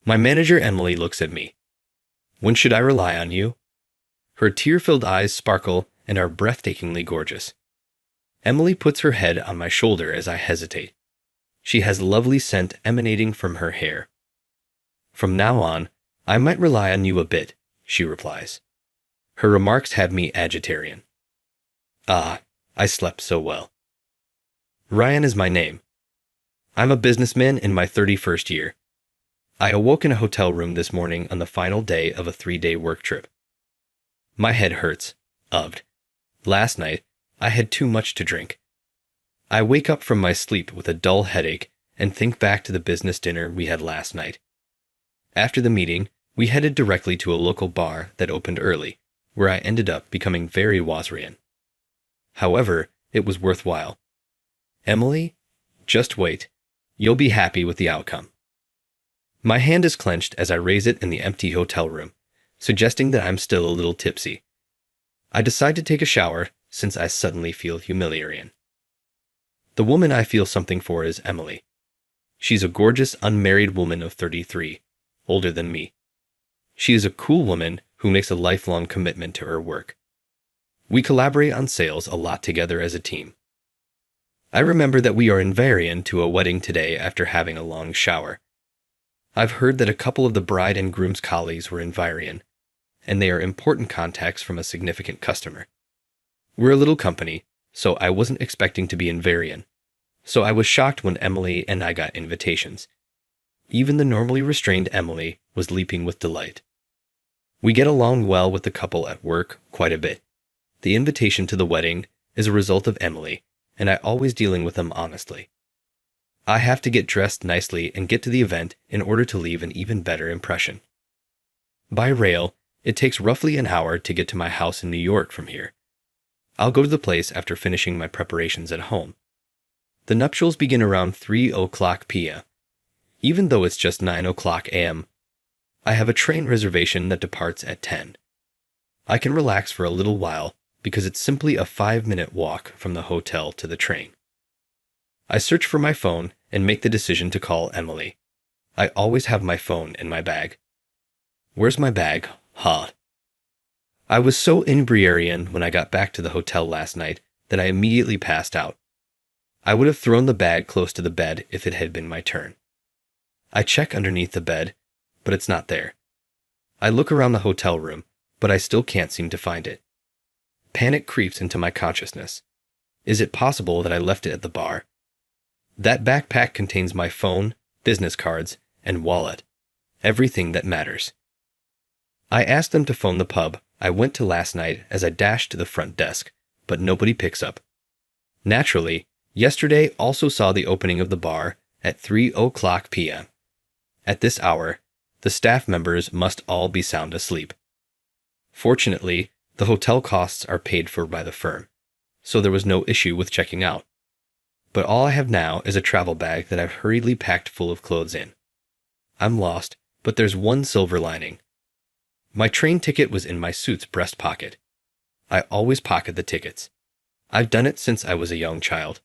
My manager Emily looks at me. When should I rely on you? Her tear-filled eyes sparkle and are breathtakingly gorgeous. Emily puts her head on my shoulder as I hesitate. She has lovely scent emanating from her hair. From now on, I might rely on you a bit, she replies. Her remarks have me agitarian. Ah, I slept so well. Ryan is my name. I'm a businessman in my 31st year. I awoke in a hotel room this morning on the final day of a 3-day work trip. My head hurts. Last night, I had too much to drink. I wake up from my sleep with a dull headache and think back to the business dinner we had last night. After the meeting, we headed directly to a local bar that opened early, where I ended up becoming very Wazrian. However, it was worthwhile. Emily, just wait. You'll be happy with the outcome. My hand is clenched as I raise it in the empty hotel room, suggesting that I'm still a little tipsy. I decide to take a shower since I suddenly feel humiliated. The woman I feel something for is Emily. She's a gorgeous unmarried woman of 33, older than me. She is a cool woman who makes a lifelong commitment to her work. We collaborate on sales a lot together as a team. I remember that we are invariant to a wedding today after having a long shower. I've heard that a couple of the bride and groom's colleagues were in Varian, and they are important contacts from a significant customer. We're a little company, so I wasn't expecting to be in Varian, so I was shocked when Emily and I got invitations. Even the normally restrained Emily was leaping with delight. We get along well with the couple at work quite a bit. The invitation to the wedding is a result of Emily, and I always dealing with them honestly. I have to get dressed nicely and get to the event in order to leave an even better impression. By rail, it takes roughly an hour to get to my house in New York from here. I'll go to the place after finishing my preparations at home. The nuptials begin around 3:00 p.m. Even though it's just 9:00 a.m., I have a train reservation that departs at 10. I can relax for a little while because it's simply a 5-minute walk from the hotel to the train. I search for my phone and make the decision to call Emily. I always have my phone in my bag. Where's my bag? I was so inebriated when I got back to the hotel last night that I immediately passed out. I would have thrown the bag close to the bed if it had been my turn. I check underneath the bed, but it's not there. I look around the hotel room, but I still can't seem to find it. Panic creeps into my consciousness. Is it possible that I left it at the bar? That backpack contains my phone, business cards, and wallet. Everything that matters. I asked them to phone the pub I went to last night as I dashed to the front desk, but nobody picks up. Naturally, yesterday also saw the opening of the bar at 3:00 p.m. At this hour, the staff members must all be sound asleep. Fortunately, the hotel costs are paid for by the firm, so there was no issue with checking out. But all I have now is a travel bag that I've hurriedly packed full of clothes in. I'm lost, but there's one silver lining. My train ticket was in my suit's breast pocket. I always pocket the tickets. I've done it since I was a young child.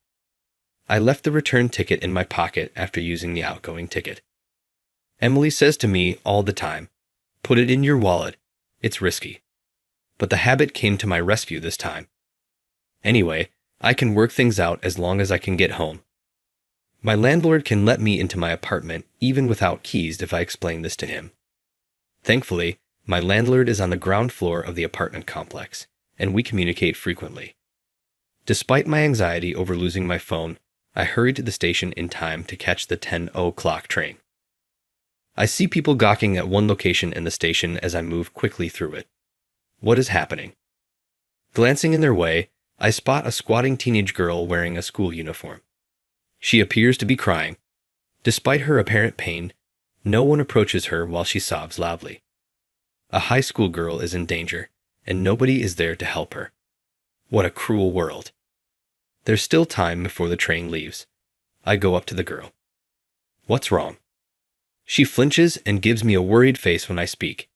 I left the return ticket in my pocket after using the outgoing ticket. Emily says to me all the time, "Put it in your wallet. It's risky." But the habit came to my rescue this time. Anyway, I can work things out as long as I can get home. My landlord can let me into my apartment even without keys if I explain this to him. Thankfully, my landlord is on the ground floor of the apartment complex, and we communicate frequently. Despite my anxiety over losing my phone, I hurried to the station in time to catch the 10:00 train. I see people gawking at one location in the station as I move quickly through it. What is happening? Glancing in their way, I spot a squatting teenage girl wearing a school uniform. She appears to be crying. Despite her apparent pain, no one approaches her while she sobs loudly. A high school girl is in danger, and nobody is there to help her. What a cruel world. There's still time before the train leaves. I go up to the girl. What's wrong? She flinches and gives me a worried face when I speak.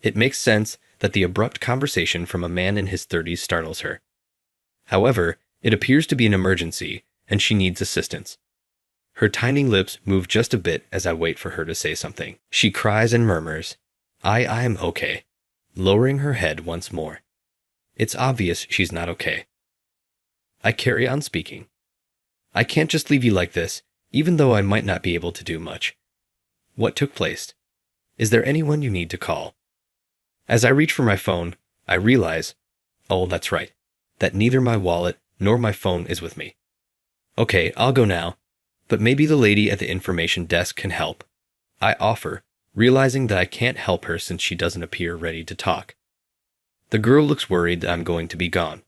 It makes sense that the abrupt conversation from a man in his 30s startles her. However, it appears to be an emergency, and she needs assistance. Her tiny lips move just a bit as I wait for her to say something. She cries and murmurs, I'm okay, lowering her head once more. It's obvious she's not okay. I carry on speaking. I can't just leave you like this, even though I might not be able to do much. What took place? Is there anyone you need to call? As I reach for my phone, I realize, oh, that's right, that neither my wallet nor my phone is with me. Okay, I'll go now, but maybe the lady at the information desk can help. I offer, realizing that I can't help her since she doesn't appear ready to talk. The girl looks worried that I'm going to be gone.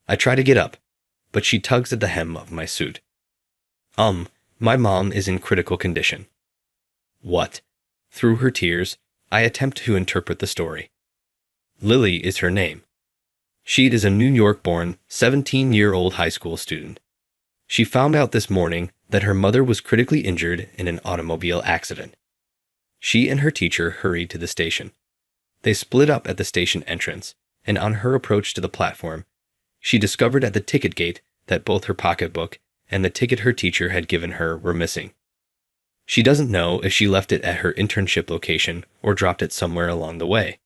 I try to get up, but she tugs at the hem of my suit. My mom is in critical condition. What? Through her tears, I attempt to interpret the story. Lily is her name. She is a New York-born, 17-year-old high school student. She found out this morning that her mother was critically injured in an automobile accident. She and her teacher hurried to the station. They split up at the station entrance, and on her approach to the platform, she discovered at the ticket gate that both her pocketbook and the ticket her teacher had given her were missing. She doesn't know if she left it at her internship location or dropped it somewhere along the way.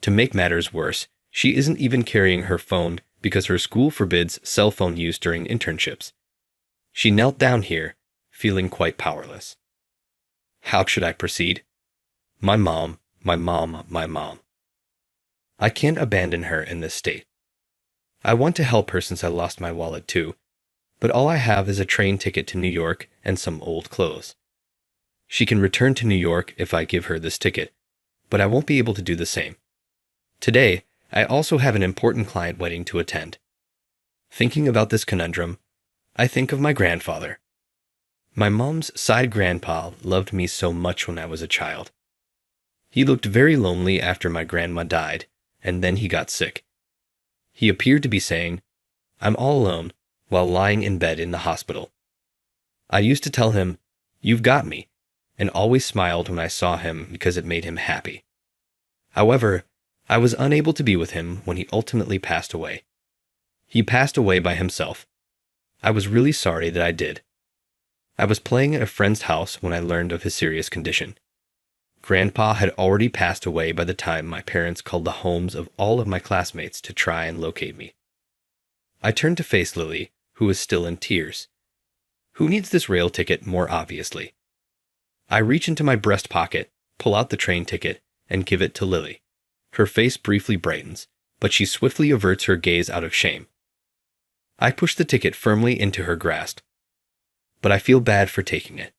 To make matters worse, she isn't even carrying her phone because her school forbids cell phone use during internships. She knelt down here, feeling quite powerless. How should I proceed? My mom. I can't abandon her in this state. I want to help her since I lost my wallet too, but all I have is a train ticket to New York and some old clothes. She can return to New York if I give her this ticket, but I won't be able to do the same. Today, I also have an important client wedding to attend. Thinking about this conundrum, I think of my grandfather. My mom's side grandpa loved me so much when I was a child. He looked very lonely after my grandma died, and then he got sick. He appeared to be saying, I'm all alone, while lying in bed in the hospital. I used to tell him, you've got me, and always smiled when I saw him because it made him happy. However, I was unable to be with him when he ultimately passed away. He passed away by himself. I was really sorry that I did. I was playing at a friend's house when I learned of his serious condition. Grandpa had already passed away by the time my parents called the homes of all of my classmates to try and locate me. I turned to face Lily, who was still in tears. Who needs this rail ticket more obviously? I reach into my breast pocket, pull out the train ticket, and give it to Lily. Her face briefly brightens, but she swiftly averts her gaze out of shame. I push the ticket firmly into her grasp, but I feel bad for taking it.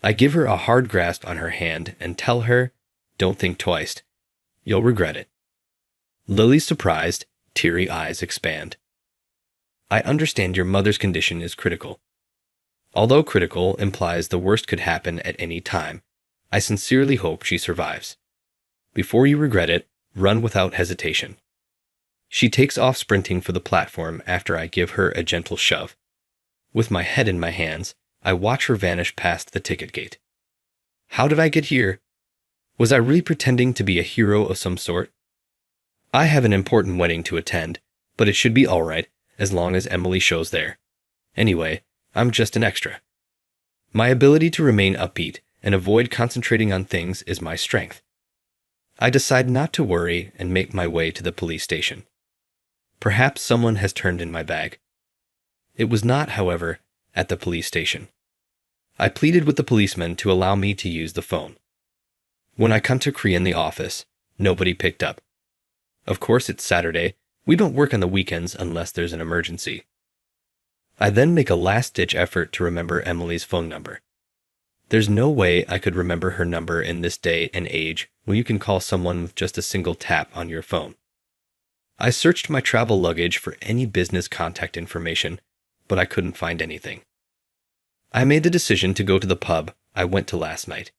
I give her a hard grasp on her hand and tell her, don't think twice. You'll regret it. Lily's surprised, teary eyes expand. I understand your mother's condition is critical. Although critical implies the worst could happen at any time, I sincerely hope she survives. Before you regret it, run without hesitation. She takes off sprinting for the platform after I give her a gentle shove. With my head in my hands, I watch her vanish past the ticket gate. How did I get here? Was I really pretending to be a hero of some sort? I have an important wedding to attend, but it should be all right as long as Emily shows there. Anyway, I'm just an extra. My ability to remain upbeat and avoid concentrating on things is my strength. I decide not to worry and make my way to the police station. Perhaps someone has turned in my bag. It was not, however, at the police station. I pleaded with the policeman to allow me to use the phone. When I contacted in the office, nobody picked up. Of course, it's Saturday. We don't work on the weekends unless there's an emergency. I then make a last-ditch effort to remember Emily's phone number. There's no way I could remember her number in this day and age when you can call someone with just a single tap on your phone. I searched my travel luggage for any business contact information, but I couldn't find anything. I made the decision to go to the pub I went to last night.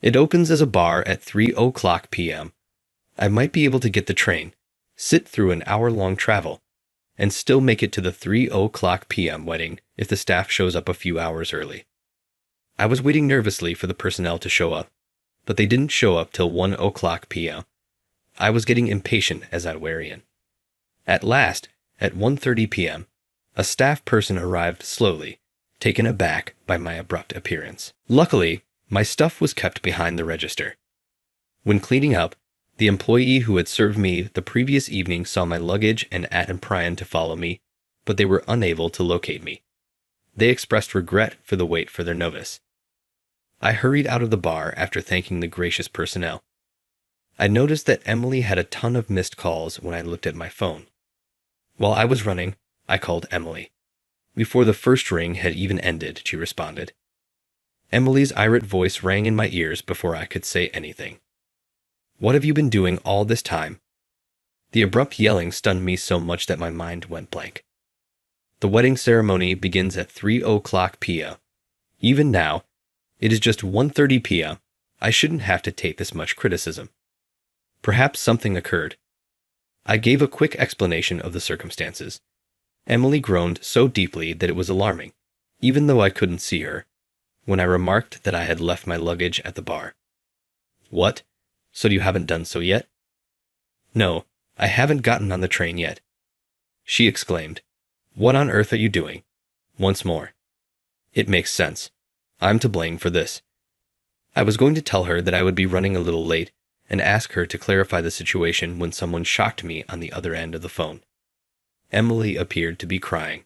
It opens as a bar at 3:00 p.m. I might be able to get the train, sit through an hour-long travel, and still make it to the 3:00 p.m. wedding if the staff shows up a few hours early. I was waiting nervously for the personnel to show up, but they didn't show up till 1:00 p.m. I was getting impatient as I weary in. At last, at 1:30 p.m., a staff person arrived slowly, taken aback by my abrupt appearance. Luckily, my stuff was kept behind the register. When cleaning up, the employee who had served me the previous evening saw my luggage and asked Prion to follow me, but they were unable to locate me. They expressed regret for the wait for their novice. I hurried out of the bar after thanking the gracious personnel. I noticed that Emily had a ton of missed calls when I looked at my phone. While I was running, I called Emily. Before the first ring had even ended, she responded. Emily's irate voice rang in my ears before I could say anything. "What have you been doing all this time?" The abrupt yelling stunned me so much that my mind went blank. The wedding ceremony begins at 3:00 p.m. Even now, it is just 1:30 p.m. I shouldn't have to take this much criticism. Perhaps something occurred. I gave a quick explanation of the circumstances. Emily groaned so deeply that it was alarming, even though I couldn't see her, when I remarked that I had left my luggage at the bar. "What? So you haven't done so yet?" "No, I haven't gotten on the train yet." She exclaimed, "What on earth are you doing?" Once more. It makes sense. I'm to blame for this. I was going to tell her that I would be running a little late and ask her to clarify the situation when someone shocked me on the other end of the phone. Emily appeared to be crying.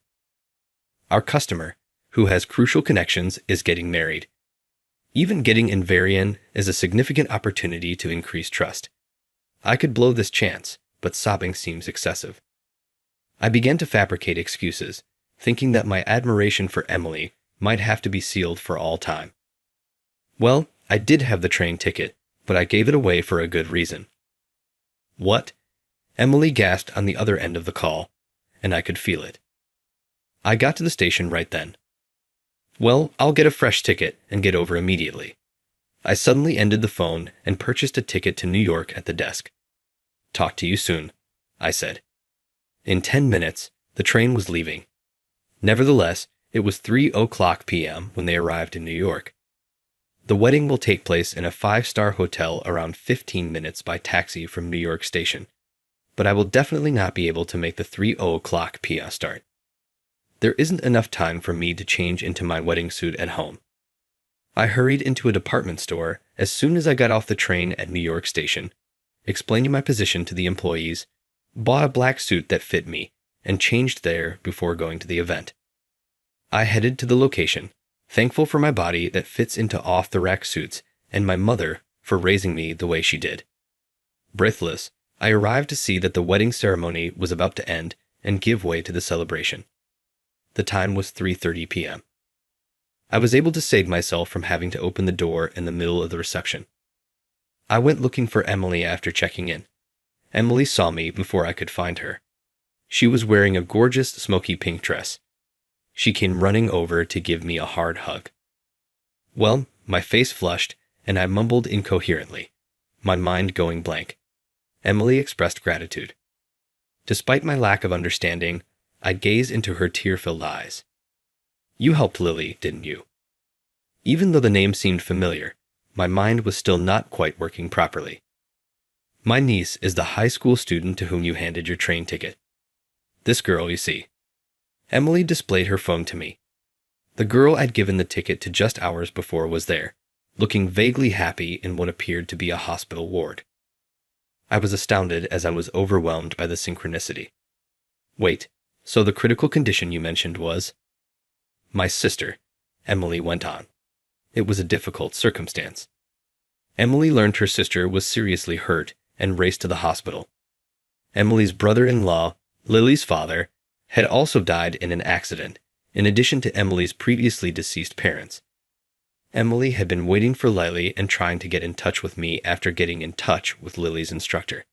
Our customer, who has crucial connections, is getting married. Even getting in Varian is a significant opportunity to increase trust. I could blow this chance, but sobbing seems excessive. I began to fabricate excuses, thinking that my admiration for Emily might have to be sealed for all time. Well, I did have the train ticket, but I gave it away for a good reason. "What?" Emily gasped on the other end of the call, and I could feel it. I got to the station right then. "Well, I'll get a fresh ticket and get over immediately." I suddenly ended the phone and purchased a ticket to New York at the desk. "Talk to you soon," I said. In 10 minutes, the train was leaving. Nevertheless, it was 3:00 p.m. when they arrived in New York. The wedding will take place in a 5-star hotel around 15 minutes by taxi from New York Station, but I will definitely not be able to make the 3:00 p.m. start. There isn't enough time for me to change into my wedding suit at home. I hurried into a department store as soon as I got off the train at New York Station, explaining my position to the employees, bought a black suit that fit me, and changed there before going to the event. I headed to the location, thankful for my body that fits into off-the-rack suits and my mother for raising me the way she did. Breathless, I arrived to see that the wedding ceremony was about to end and give way to the celebration. The time was 3:30 p.m. I was able to save myself from having to open the door in the middle of the reception. I went looking for Emily after checking in. Emily saw me before I could find her. She was wearing a gorgeous smoky pink dress. She came running over to give me a hard hug. Well, my face flushed, and I mumbled incoherently, my mind going blank. Emily expressed gratitude. Despite my lack of understanding, I gazed into her tear-filled eyes. "You helped Lily, didn't you?" Even though the name seemed familiar, my mind was still not quite working properly. "My niece is the high school student to whom you handed your train ticket. This girl, you see." Emily displayed her phone to me. The girl I'd given the ticket to just hours before was there, looking vaguely happy in what appeared to be a hospital ward. I was astounded as I was overwhelmed by the synchronicity. "Wait, so the critical condition you mentioned was?" "My sister," Emily went on. It was a difficult circumstance. Emily learned her sister was seriously hurt and raced to the hospital. Emily's brother-in-law, Lily's father, had also died in an accident, in addition to Emily's previously deceased parents. Emily had been waiting for Lily and trying to get in touch with me after getting in touch with Lily's instructor.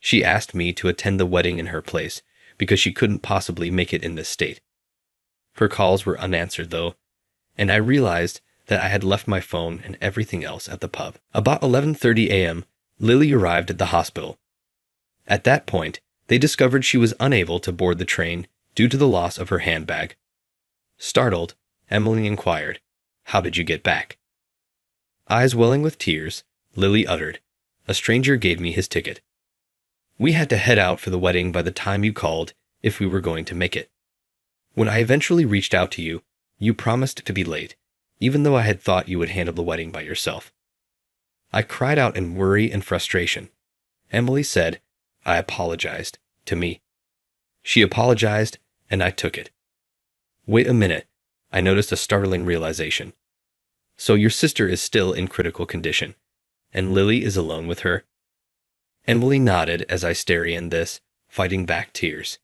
She asked me to attend the wedding in her place because she couldn't possibly make it in this state. Her calls were unanswered, though, and I realized that I had left my phone and everything else at the pub. About 11:30 a.m., Lily arrived at the hospital. At that point, they discovered she was unable to board the train due to the loss of her handbag. Startled, Emily inquired, "How did you get back?" Eyes welling with tears, Lily uttered, "A stranger gave me his ticket. We had to head out for the wedding by the time you called if we were going to make it. When I eventually reached out to you, You promised to be late, even though I had thought you would handle the wedding by yourself. I cried out in worry and frustration. Emily said, I apologized, to me. She apologized, and I took it. Wait a minute, I noticed a startling realization. So your sister is still in critical condition, and Lily is alone with her? Emily nodded as I Starian this, fighting back tears.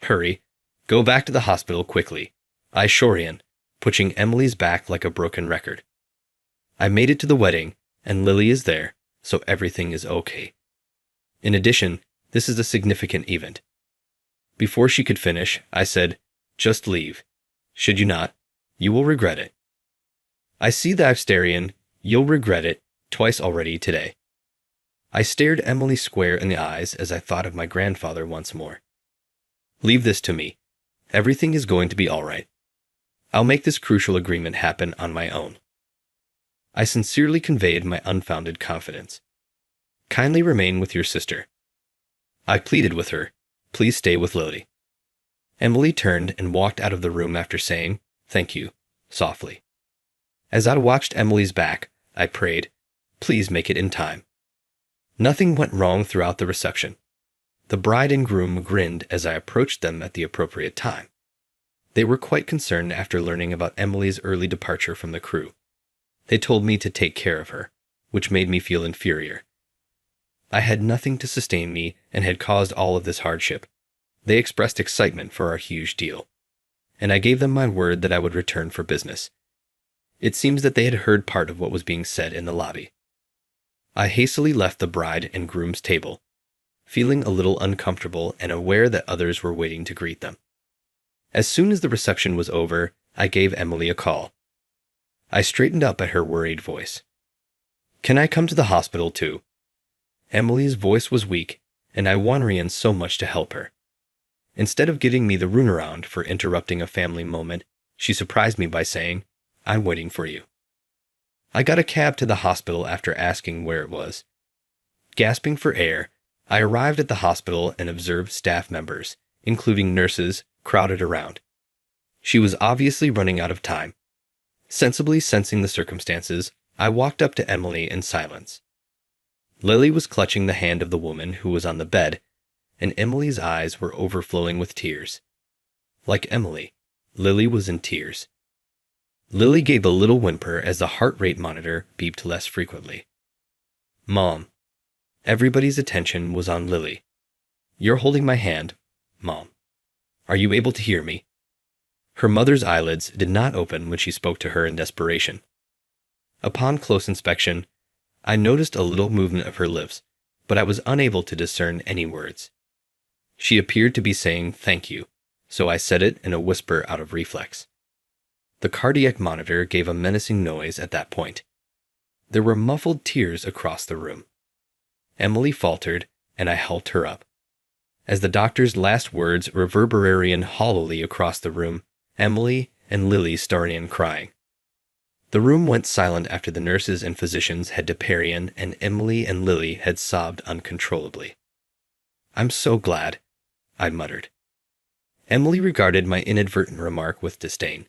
Hurry, go back to the hospital quickly. I Shorian, pushing Emily's back like a broken record. I made it to the wedding, and Lily is there, so everything is okay. In addition, this is a significant event. Before she could finish, I said, just leave. Should you not, you will regret it. I see that Starian, you'll regret it, twice already today. I stared Emily square in the eyes as I thought of my grandfather once more. Leave this to me. Everything is going to be all right. I'll make this crucial agreement happen on my own. I sincerely conveyed my unfounded confidence. Kindly remain with your sister. I pleaded with her, please stay with Lily. Emily turned and walked out of the room after saying, thank you, softly. As I watched Emily's back, I prayed, please make it in time. Nothing went wrong throughout the reception. The bride and groom grinned as I approached them at the appropriate time. They were quite concerned after learning about Emily's early departure from the crew. They told me to take care of her, which made me feel inferior. I had nothing to sustain me and had caused all of this hardship. They expressed excitement for our huge deal, and I gave them my word that I would return for business. It seems that they had heard part of what was being said in the lobby. I hastily left the bride and groom's table, feeling a little uncomfortable and aware that others were waiting to greet them. As soon as the reception was over, I gave Emily a call. I straightened up at her worried voice. Can I come to the hospital too? Emily's voice was weak, and I wanted so much to help her. Instead of giving me the runaround for interrupting a family moment, she surprised me by saying, I'm waiting for you. I got a cab to the hospital after asking where it was. Gasping for air, I arrived at the hospital and observed staff members, including nurses, crowded around. She was obviously running out of time. Sensibly sensing the circumstances, I walked up to Emily in silence. Lily was clutching the hand of the woman who was on the bed, and Emily's eyes were overflowing with tears. Like Emily, Lily was in tears. Lily gave a little whimper as the heart rate monitor beeped less frequently. Mom. Everybody's attention was on Lily. You're holding my hand, Mom. Are you able to hear me? Her mother's eyelids did not open when she spoke to her in desperation. Upon close inspection, I noticed a little movement of her lips, but I was unable to discern any words. She appeared to be saying thank you, so I said it in a whisper out of reflex. The cardiac monitor gave a menacing noise at that point. There were muffled tears across the room. Emily faltered, and I helped her up. As the doctor's last words reverberated hollowly across the room, Emily and Lily started crying. The room went silent after the nurses and physicians had deparian and Emily and Lily had sobbed uncontrollably. I'm so glad, I muttered. Emily regarded my inadvertent remark with disdain.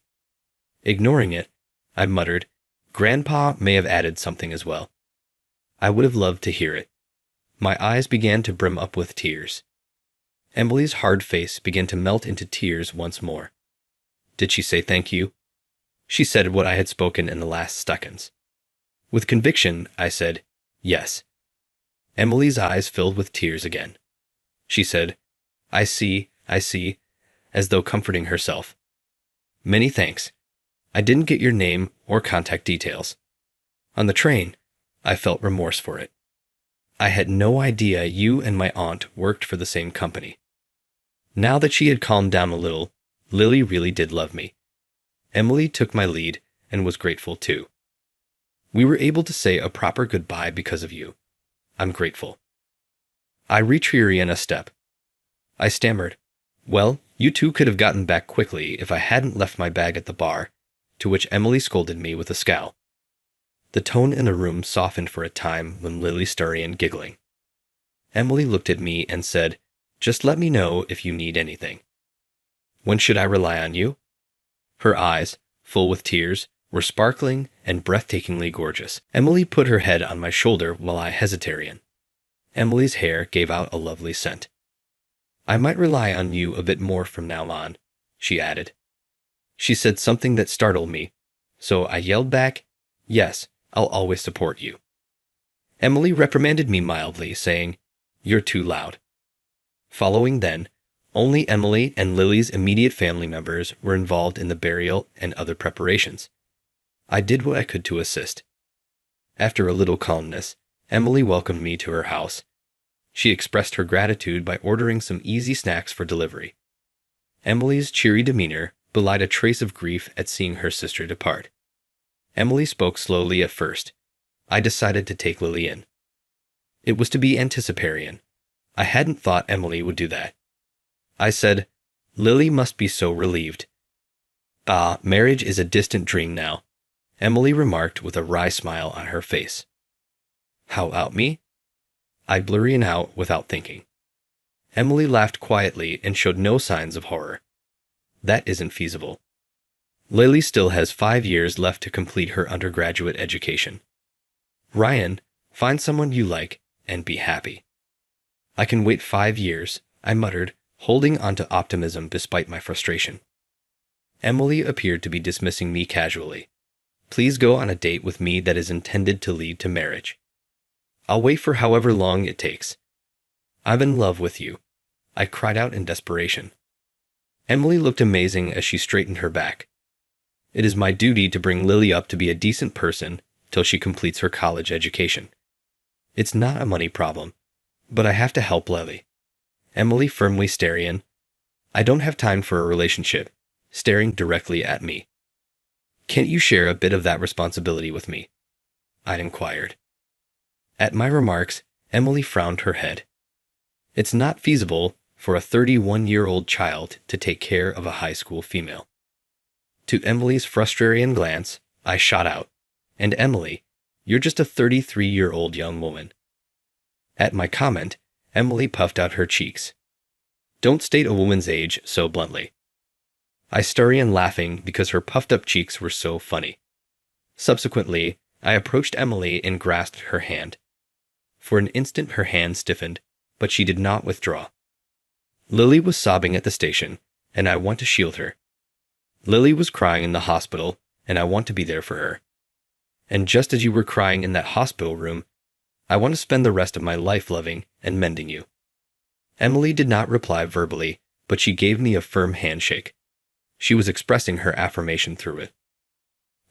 Ignoring it, I muttered, Grandpa may have added something as well. I would have loved to hear it. My eyes began to brim up with tears. Emily's hard face began to melt into tears once more. Did she say thank you? She said what I had spoken in the last seconds. With conviction, I said, yes. Emily's eyes filled with tears again. She said, I see, as though comforting herself. Many thanks. I didn't get your name or contact details. On the train, I felt remorse for it. I had no idea you and my aunt worked for the same company. Now that she had calmed down a little, Lily really did love me. Emily took my lead and was grateful too. We were able to say a proper goodbye because of you. I'm grateful. I retreated a step. I stammered, well, you two could have gotten back quickly if I hadn't left my bag at the bar, to which Emily scolded me with a scowl. The tone in the room softened for a time when Lily started giggling. Emily looked at me and said, just let me know if you need anything. When should I rely on you? Her eyes, full with tears, were sparkling and breathtakingly gorgeous. Emily put her head on my shoulder while I hesitated. Emily's hair gave out a lovely scent. "I might rely on you a bit more from now on," she added. She said something that startled me, so I yelled back, "Yes, I'll always support you." Emily reprimanded me mildly, saying, "You're too loud." Following then, only Emily and Lily's immediate family members were involved in the burial and other preparations. I did what I could to assist. After a little calmness, Emily welcomed me to her house. She expressed her gratitude by ordering some easy snacks for delivery. Emily's cheery demeanor belied a trace of grief at seeing her sister depart. Emily spoke slowly at first. I decided to take Lily in. It was to be anticiparian. I hadn't thought Emily would do that. I said, "Lily must be so relieved." "Ah, marriage is a distant dream now," Emily remarked with a wry smile on her face. "How about me?" I blurted out without thinking. Emily laughed quietly and showed no signs of horror. "That isn't feasible. Lily still has 5 years left to complete her undergraduate education. Ryan, find someone you like and be happy." "I can wait 5 years," I muttered, holding on to optimism despite my frustration. Emily appeared to be dismissing me casually. "Please go on a date with me that is intended to lead to marriage. I'll wait for however long it takes. I'm in love with you," I cried out in desperation. Emily looked amazing as she straightened her back. "It is my duty to bring Lily up to be a decent person till she completes her college education. It's not a money problem, but I have to help Lily." Emily firmly staring. "I don't have time for a relationship," staring directly at me. "Can't you share a bit of that responsibility with me?" I inquired. At my remarks, Emily frowned her head. "It's not feasible for a 31-year-old child to take care of a high school female." To Emily's frustrated glance, I shot out, "And Emily, you're just a 33-year-old young woman." At my comment, Emily puffed out her cheeks. "Don't state a woman's age so bluntly." I started laughing because her puffed-up cheeks were so funny. Subsequently, I approached Emily and grasped her hand. For an instant her hand stiffened, but she did not withdraw. Lily was sobbing at the station, and I want to shield her. Lily was crying in the hospital, and I want to be there for her. And just as you were crying in that hospital room, I want to spend the rest of my life loving and mending you. Emily did not reply verbally, but she gave me a firm handshake. She was expressing her affirmation through it.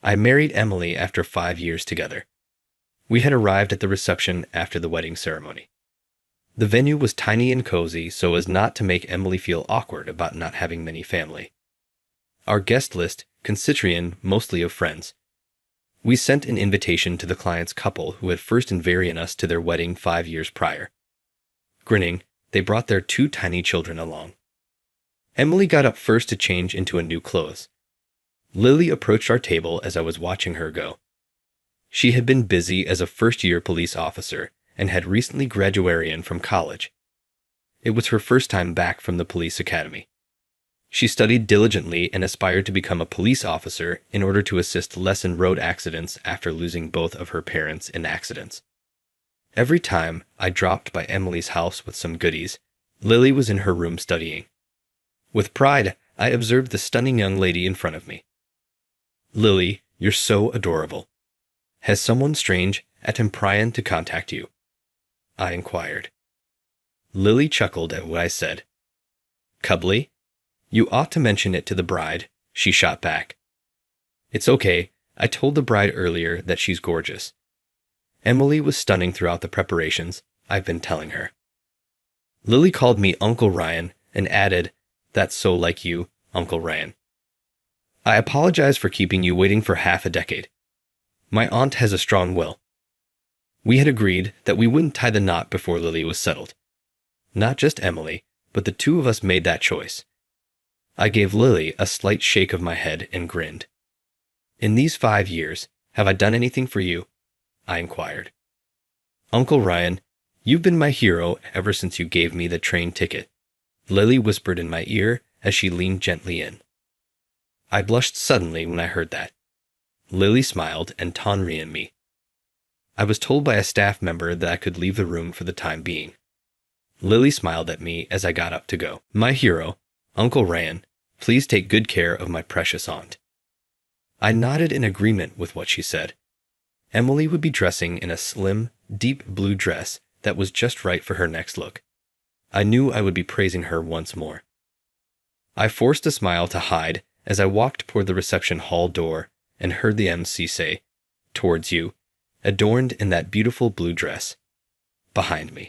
I married Emily after 5 years together. We had arrived at the reception after the wedding ceremony. The venue was tiny and cozy so as not to make Emily feel awkward about not having many family. Our guest list consisted mostly of friends. We sent an invitation to the client's couple who had first invited us to their wedding 5 years prior. Grinning, they brought their 2 tiny children along. Emily got up first to change into a new clothes. Lily approached our table as I was watching her go. She had been busy as a first-year police officer and had recently graduated from college. It was her first time back from the police academy. She studied diligently and aspired to become a police officer in order to assist lessen road accidents after losing both of her parents in accidents. Every time I dropped by Emily's house with some goodies, Lily was in her room studying. With pride, I observed the stunning young lady in front of me. "Lily, you're so adorable. Has someone strange attempted to contact you?" I inquired. Lily chuckled at what I said. "Cubbly? You ought to mention it to the bride," she shot back. "It's okay. I told the bride earlier that she's gorgeous. Emily was stunning throughout the preparations, I've been telling her." Lily called me Uncle Ryan and added, "That's so like you, Uncle Ryan. I apologize for keeping you waiting for half a decade. My aunt has a strong will." We had agreed that we wouldn't tie the knot before Lily was settled. Not just Emily, but the 2 of us made that choice. I gave Lily a slight shake of my head and grinned. "In these 5 years, have I done anything for you?" I inquired. "Uncle Ryan, you've been my hero ever since you gave me the train ticket," Lily whispered in my ear as she leaned gently in. I blushed suddenly when I heard that. Lily smiled and Tonri me. I was told by a staff member that I could leave the room for the time being. Lily smiled at me as I got up to go. My hero, Uncle Ran, please take good care of my precious aunt. I nodded in agreement with what she said. Emily would be dressing in a slim, deep blue dress that was just right for her next look. I knew I would be praising her once more. I forced a smile to hide as I walked toward the reception hall door and heard the MC say, "Towards you," adorned in that beautiful blue dress. Behind me.